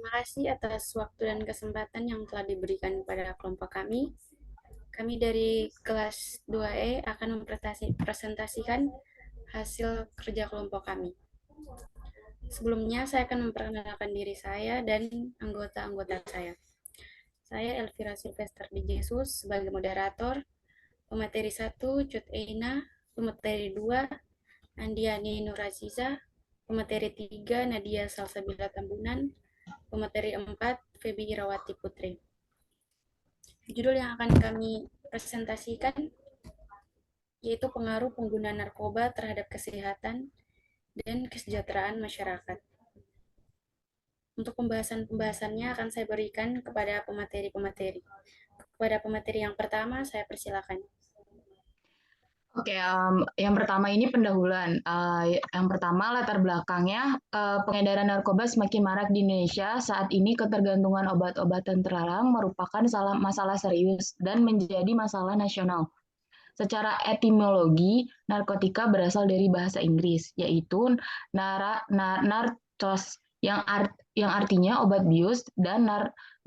Terima kasih atas waktu dan kesempatan yang telah diberikan kepada kelompok kami. Kami dari kelas 2E akan mempresentasikan hasil kerja kelompok kami. Sebelumnya saya akan memperkenalkan diri saya dan anggota-anggota saya. Saya Elvira Sylvester di Jesus sebagai moderator, pemateri 1 Cut Eina, pemateri 2 Andiani Nuraziza, pemateri 3 Nadia Salsabila Tambunan, pemateri 4 Febi Irawati Putri. Judul yang akan kami presentasikan yaitu pengaruh pengguna narkoba terhadap kesehatan dan kesejahteraan masyarakat. Untuk pembahasannya akan saya berikan kepada pemateri-pemateri. Kepada pemateri yang pertama, saya persilakan. Oke, yang pertama ini pendahuluan. Yang pertama latar belakangnya, pengedaran narkoba semakin marak di Indonesia. Saat ini ketergantungan obat-obatan terlarang merupakan masalah serius dan menjadi masalah nasional. Secara etimologi, narkotika berasal dari bahasa Inggris, yaitu narcos, yang artinya obat bius, dan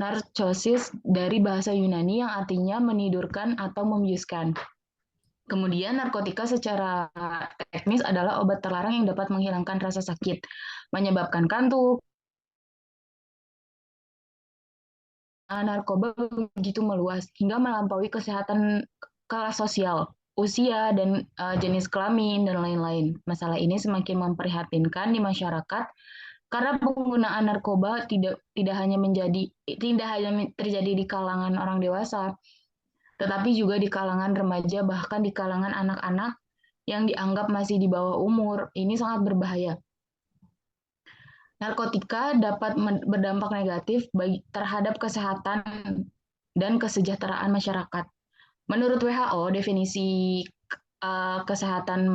narcosis dari bahasa Yunani yang artinya menidurkan atau membiuskan. Kemudian narkotika secara teknis adalah obat terlarang yang dapat menghilangkan rasa sakit, menyebabkan kantuk. Narkoba begitu meluas hingga melampaui kesehatan kelas sosial, usia, dan jenis kelamin, dan lain-lain. Masalah ini semakin memprihatinkan di masyarakat karena penggunaan narkoba tidak hanya terjadi di kalangan orang dewasa, tetapi juga di kalangan remaja, bahkan di kalangan anak-anak yang dianggap masih di bawah umur. Ini sangat berbahaya. Narkotika dapat berdampak negatif terhadap kesehatan dan kesejahteraan masyarakat. Menurut WHO, definisi kesehatan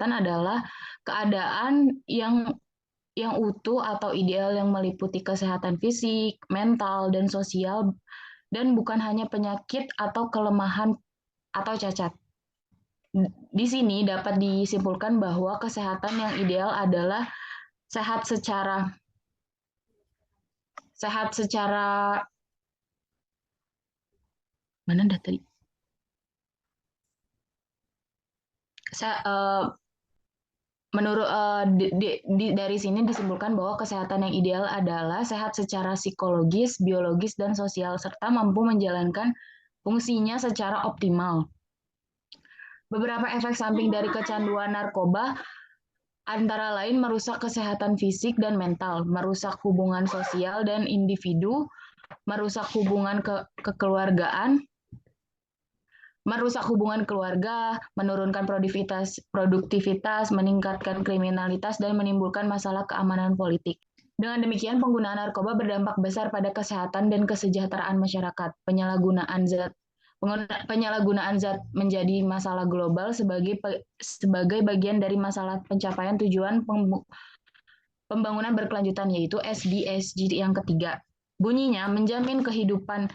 adalah keadaan yang utuh atau ideal yang meliputi kesehatan fisik, mental, dan sosial, dan bukan hanya penyakit atau kelemahan atau cacat. Di sini dapat disimpulkan bahwa kesehatan yang ideal adalah sehat secara mana tadi? Menurut dari sini disimpulkan bahwa kesehatan yang ideal adalah sehat secara psikologis, biologis, dan sosial, serta mampu menjalankan fungsinya secara optimal. Beberapa efek samping dari kecanduan narkoba antara lain merusak kesehatan fisik dan mental, merusak hubungan sosial dan individu, merusak hubungan kekeluargaan, merusak hubungan keluarga, menurunkan produktivitas, meningkatkan kriminalitas, dan menimbulkan masalah keamanan politik. Dengan demikian, penggunaan narkoba berdampak besar pada kesehatan dan kesejahteraan masyarakat. Penyalahgunaan zat menjadi masalah global sebagai bagian dari masalah pencapaian tujuan pembangunan berkelanjutan, yaitu SDG yang ketiga. Bunyinya menjamin kehidupan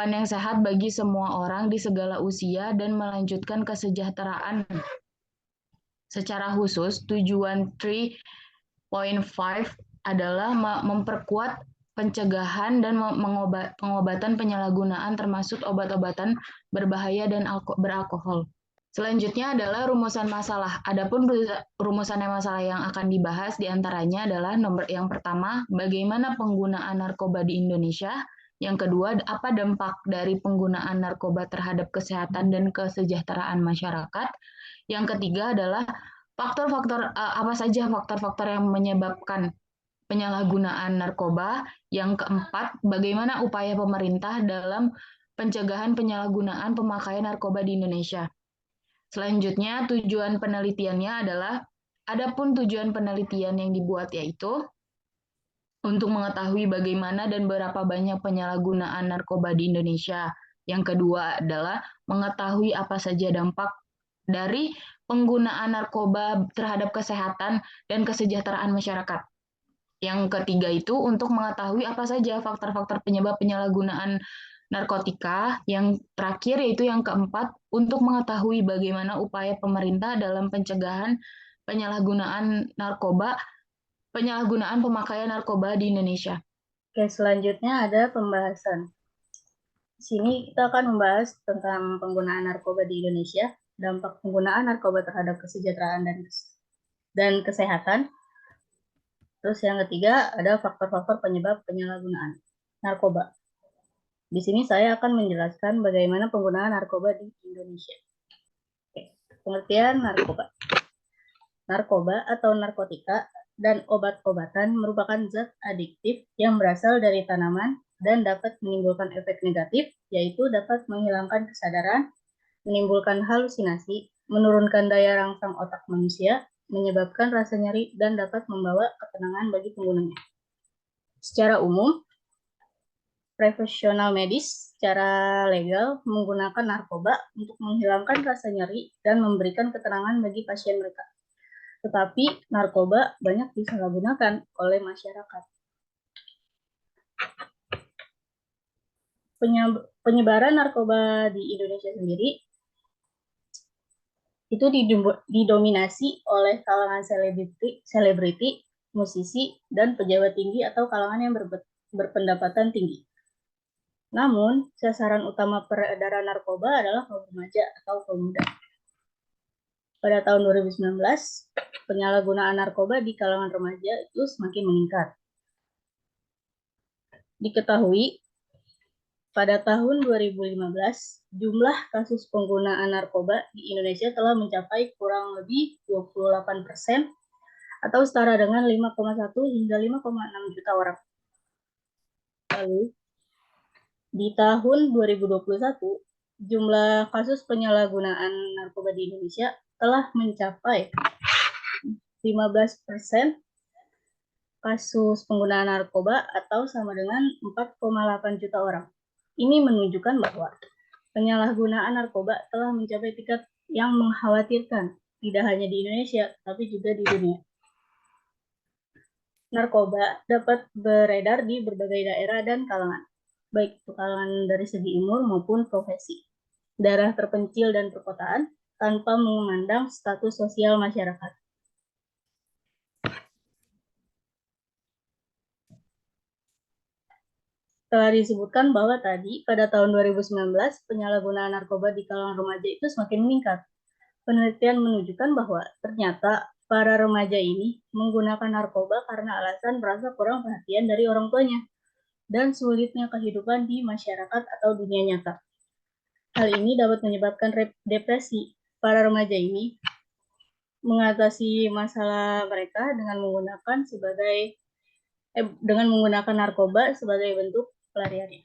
yang sehat bagi semua orang di segala usia dan melanjutkan kesejahteraan. Secara khusus, tujuan 3.5 adalah memperkuat pencegahan dan pengobatan penyalahgunaan termasuk obat-obatan berbahaya dan beralkohol. Selanjutnya adalah rumusan masalah. Adapun rumusan masalah yang akan dibahas diantaranya adalah yang pertama, bagaimana penggunaan narkoba di Indonesia. Yang kedua, apa dampak dari penggunaan narkoba terhadap kesehatan dan kesejahteraan masyarakat. Yang ketiga adalah apa saja faktor-faktor yang menyebabkan penyalahgunaan narkoba. Yang keempat, bagaimana upaya pemerintah dalam pencegahan penyalahgunaan pemakaian narkoba di Indonesia. Selanjutnya, tujuan penelitiannya adalah, adapun tujuan penelitian yang dibuat yaitu untuk mengetahui bagaimana dan berapa banyak penyalahgunaan narkoba di Indonesia. Yang kedua adalah mengetahui apa saja dampak dari penggunaan narkoba terhadap kesehatan dan kesejahteraan masyarakat. Yang ketiga itu untuk mengetahui apa saja faktor-faktor penyebab penyalahgunaan narkotika. Yang terakhir yaitu yang keempat untuk mengetahui bagaimana upaya pemerintah dalam pencegahan penyalahgunaan narkoba Penyalahgunaan pemakaian narkoba di Indonesia. Oke, selanjutnya ada pembahasan. Di sini kita akan membahas tentang penggunaan narkoba di Indonesia, dampak penggunaan narkoba terhadap kesejahteraan dan kesehatan. Terus yang ketiga ada faktor-faktor penyebab penyalahgunaan narkoba. Di sini saya akan menjelaskan bagaimana penggunaan narkoba di Indonesia. Oke, pengertian narkoba. Narkoba atau narkotika dan obat-obatan merupakan zat adiktif yang berasal dari tanaman dan dapat menimbulkan efek negatif, yaitu dapat menghilangkan kesadaran, menimbulkan halusinasi, menurunkan daya rangsang otak manusia, menyebabkan rasa nyeri, dan dapat membawa ketenangan bagi penggunanya. Secara umum, profesional medis secara legal menggunakan narkoba untuk menghilangkan rasa nyeri dan memberikan ketenangan bagi pasien mereka. Tetapi narkoba banyak disalahgunakan oleh masyarakat. Penyebaran narkoba di Indonesia sendiri itu didominasi oleh kalangan selebriti, musisi, dan pejabat tinggi atau kalangan yang berpendapatan tinggi. Namun, sasaran utama peredaran narkoba adalah kaum remaja atau kaum muda. Pada tahun 2019, penyalahgunaan narkoba di kalangan remaja itu semakin meningkat. Diketahui, pada tahun 2015, jumlah kasus penggunaan narkoba di Indonesia telah mencapai kurang lebih 28% atau setara dengan 5,1 hingga 5,6 juta orang. Lalu, di tahun 2021, jumlah kasus penyalahgunaan narkoba di Indonesia telah mencapai 15% kasus penggunaan narkoba atau sama dengan 4,8 juta orang. Ini menunjukkan bahwa penyalahgunaan narkoba telah mencapai tingkat yang mengkhawatirkan, tidak hanya di Indonesia, tapi juga di dunia. Narkoba dapat beredar di berbagai daerah dan kalangan, baik itu kalangan dari segi umur maupun profesi, daerah terpencil dan perkotaan, tanpa memandang status sosial masyarakat. Telah disebutkan bahwa tadi pada tahun 2019 penyalahgunaan narkoba di kalangan remaja itu semakin meningkat. Penelitian menunjukkan bahwa ternyata para remaja ini menggunakan narkoba karena alasan merasa kurang perhatian dari orang tuanya dan sulitnya kehidupan di masyarakat atau dunia nyata. Hal ini dapat menyebabkan depresi. Para remaja ini mengatasi masalah mereka dengan menggunakan narkoba sebagai bentuk pelariannya.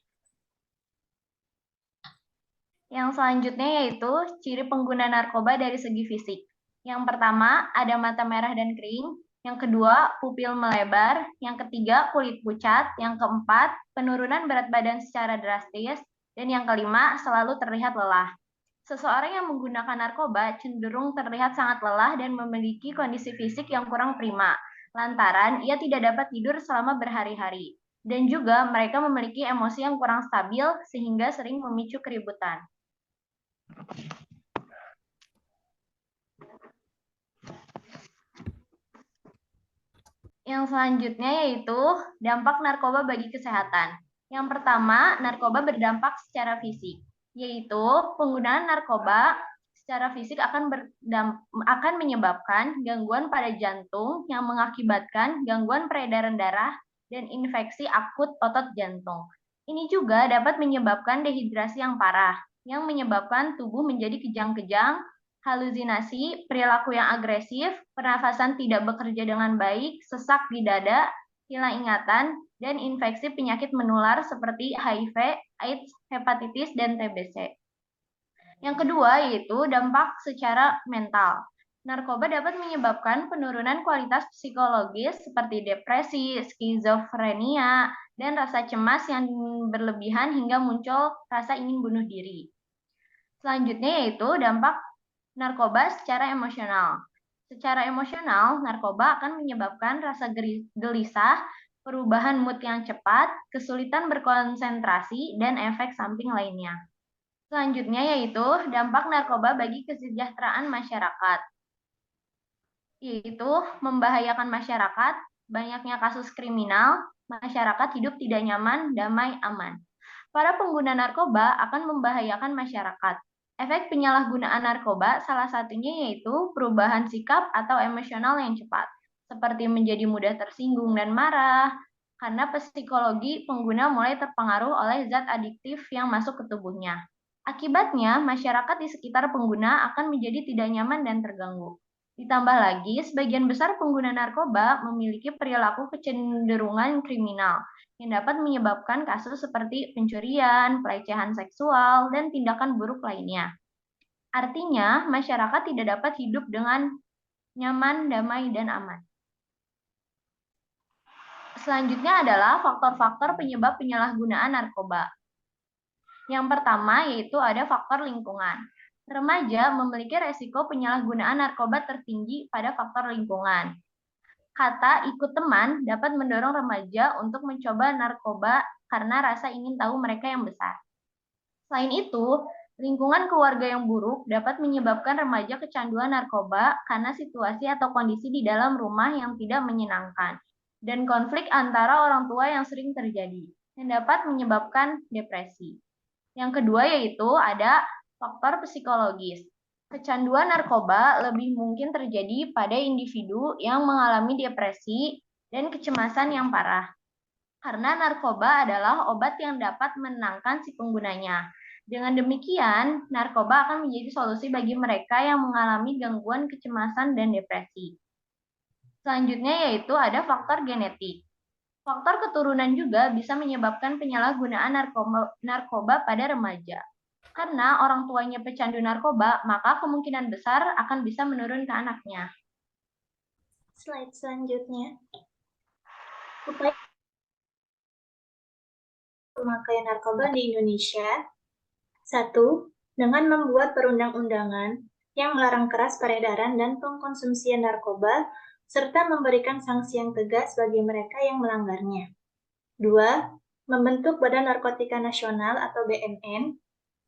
Yang selanjutnya yaitu ciri pengguna narkoba dari segi fisik. Yang pertama, ada mata merah dan kering. Yang kedua, pupil melebar. Yang ketiga, kulit pucat. Yang keempat, penurunan berat badan secara drastis. Dan yang kelima, selalu terlihat lelah. Seseorang yang menggunakan narkoba cenderung terlihat sangat lelah dan memiliki kondisi fisik yang kurang prima, lantaran ia tidak dapat tidur selama berhari-hari. Dan juga mereka memiliki emosi yang kurang stabil sehingga sering memicu keributan. Yang selanjutnya yaitu dampak narkoba bagi kesehatan. Yang pertama, narkoba berdampak secara fisik, yaitu penggunaan narkoba secara fisik akan menyebabkan gangguan pada jantung yang mengakibatkan gangguan peredaran darah dan infeksi akut otot jantung. Ini juga dapat menyebabkan dehidrasi yang parah, yang menyebabkan tubuh menjadi kejang-kejang, halusinasi, perilaku yang agresif, pernafasan tidak bekerja dengan baik, sesak di dada, hilang ingatan, dan infeksi penyakit menular seperti HIV, AIDS, hepatitis, dan TBC. Yang kedua yaitu dampak secara mental. Narkoba dapat menyebabkan penurunan kualitas psikologis seperti depresi, skizofrenia, dan rasa cemas yang berlebihan hingga muncul rasa ingin bunuh diri. Selanjutnya yaitu dampak narkoba secara emosional. Secara emosional, narkoba akan menyebabkan rasa gelisah, perubahan mood yang cepat, kesulitan berkonsentrasi, dan efek samping lainnya. Selanjutnya yaitu dampak narkoba bagi kesejahteraan masyarakat, yaitu membahayakan masyarakat banyaknya kasus kriminal, masyarakat hidup tidak nyaman, damai, aman. Para pengguna narkoba akan membahayakan masyarakat. Efek penyalahgunaan narkoba salah satunya yaitu perubahan sikap atau emosional yang cepat, seperti menjadi mudah tersinggung dan marah, karena psikologi pengguna mulai terpengaruh oleh zat adiktif yang masuk ke tubuhnya. Akibatnya, masyarakat di sekitar pengguna akan menjadi tidak nyaman dan terganggu. Ditambah lagi, sebagian besar pengguna narkoba memiliki perilaku kecenderungan kriminal yang dapat menyebabkan kasus seperti pencurian, pelecehan seksual, dan tindakan buruk lainnya. Artinya, masyarakat tidak dapat hidup dengan nyaman, damai, dan aman. Selanjutnya adalah faktor-faktor penyebab penyalahgunaan narkoba. Yang pertama yaitu ada faktor lingkungan. Remaja memiliki resiko penyalahgunaan narkoba tertinggi pada faktor lingkungan. Kata ikut teman dapat mendorong remaja untuk mencoba narkoba karena rasa ingin tahu mereka yang besar. Selain itu, lingkungan keluarga yang buruk dapat menyebabkan remaja kecanduan narkoba karena situasi atau kondisi di dalam rumah yang tidak menyenangkan, dan konflik antara orang tua yang sering terjadi, yang dapat menyebabkan depresi. Yang kedua yaitu ada faktor psikologis. Kecanduan narkoba lebih mungkin terjadi pada individu yang mengalami depresi dan kecemasan yang parah. Karena narkoba adalah obat yang dapat menenangkan si penggunanya. Dengan demikian, narkoba akan menjadi solusi bagi mereka yang mengalami gangguan kecemasan dan depresi. Selanjutnya yaitu ada faktor genetik. Faktor keturunan juga bisa menyebabkan penyalahgunaan narkoba pada remaja. Karena orang tuanya pecandu narkoba, maka kemungkinan besar akan bisa menurun ke anaknya. Slide selanjutnya. Upaya pemakaian narkoba di Indonesia. 1. Dengan membuat perundang-undangan yang melarang keras peredaran dan pengkonsumsian narkoba, serta memberikan sanksi yang tegas bagi mereka yang melanggarnya. 2. Membentuk Badan Narkotika Nasional atau BNN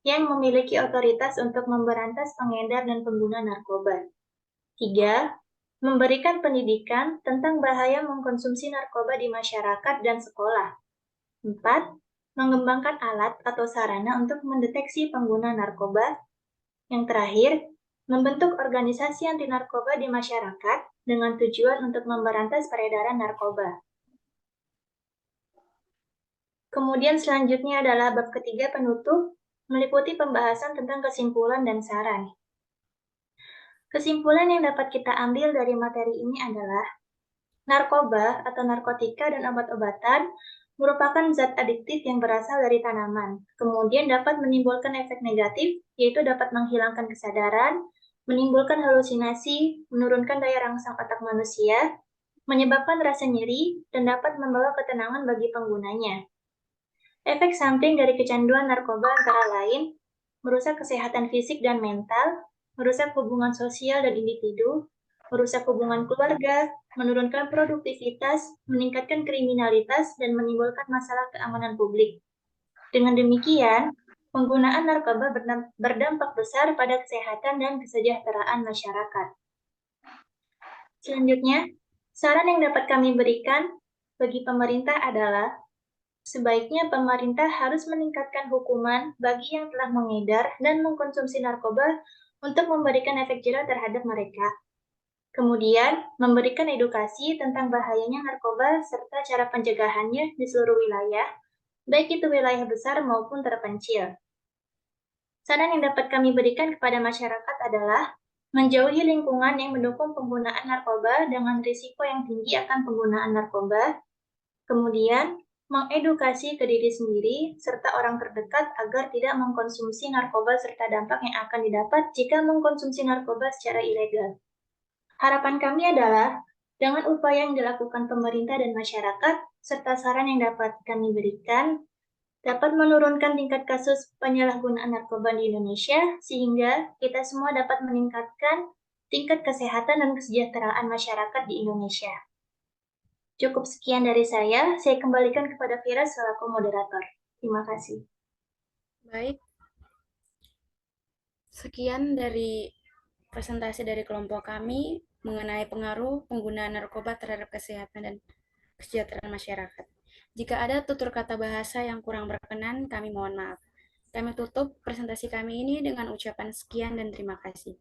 yang memiliki otoritas untuk memberantas pengedar dan pengguna narkoba. 3. Memberikan pendidikan tentang bahaya mengkonsumsi narkoba di masyarakat dan sekolah. 4. Mengembangkan alat atau sarana untuk mendeteksi pengguna narkoba. Yang terakhir, membentuk organisasi anti narkoba di masyarakat dengan tujuan untuk memberantas peredaran narkoba. Kemudian selanjutnya adalah bab ketiga penutup, meliputi pembahasan tentang kesimpulan dan saran. Kesimpulan yang dapat kita ambil dari materi ini adalah narkoba atau narkotika dan obat-obatan merupakan zat adiktif yang berasal dari tanaman, kemudian dapat menimbulkan efek negatif, yaitu dapat menghilangkan kesadaran, menimbulkan halusinasi, menurunkan daya rangsang otak manusia, menyebabkan rasa nyeri, dan dapat membawa ketenangan bagi penggunanya. Efek samping dari kecanduan narkoba antara lain, merusak kesehatan fisik dan mental, merusak hubungan sosial dan individu, merusak hubungan keluarga, menurunkan produktivitas, meningkatkan kriminalitas, dan menimbulkan masalah keamanan publik. Dengan demikian, penggunaan narkoba berdampak besar pada kesehatan dan kesejahteraan masyarakat. Selanjutnya, saran yang dapat kami berikan bagi pemerintah adalah sebaiknya pemerintah harus meningkatkan hukuman bagi yang telah mengedar dan mengkonsumsi narkoba untuk memberikan efek jera terhadap mereka. Kemudian, memberikan edukasi tentang bahayanya narkoba serta cara pencegahannya di seluruh wilayah, baik itu wilayah besar maupun terpencil. Saran yang dapat kami berikan kepada masyarakat adalah menjauhi lingkungan yang mendukung penggunaan narkoba dengan risiko yang tinggi akan penggunaan narkoba, kemudian mengedukasi ke diri sendiri serta orang terdekat agar tidak mengkonsumsi narkoba serta dampak yang akan didapat jika mengkonsumsi narkoba secara ilegal. Harapan kami adalah, dengan upaya yang dilakukan pemerintah dan masyarakat, serta saran yang dapat kami berikan, dapat menurunkan tingkat kasus penyalahgunaan narkoba di Indonesia, sehingga kita semua dapat meningkatkan tingkat kesehatan dan kesejahteraan masyarakat di Indonesia. Cukup sekian dari saya kembalikan kepada Vira selaku moderator. Terima kasih. Baik, sekian dari presentasi dari kelompok kami. mengenai pengaruh penggunaan narkoba terhadap kesehatan dan kesejahteraan masyarakat. Jika ada tutur kata bahasa yang kurang berkenan, kami mohon maaf. Kami tutup presentasi kami ini dengan ucapan sekian dan terima kasih.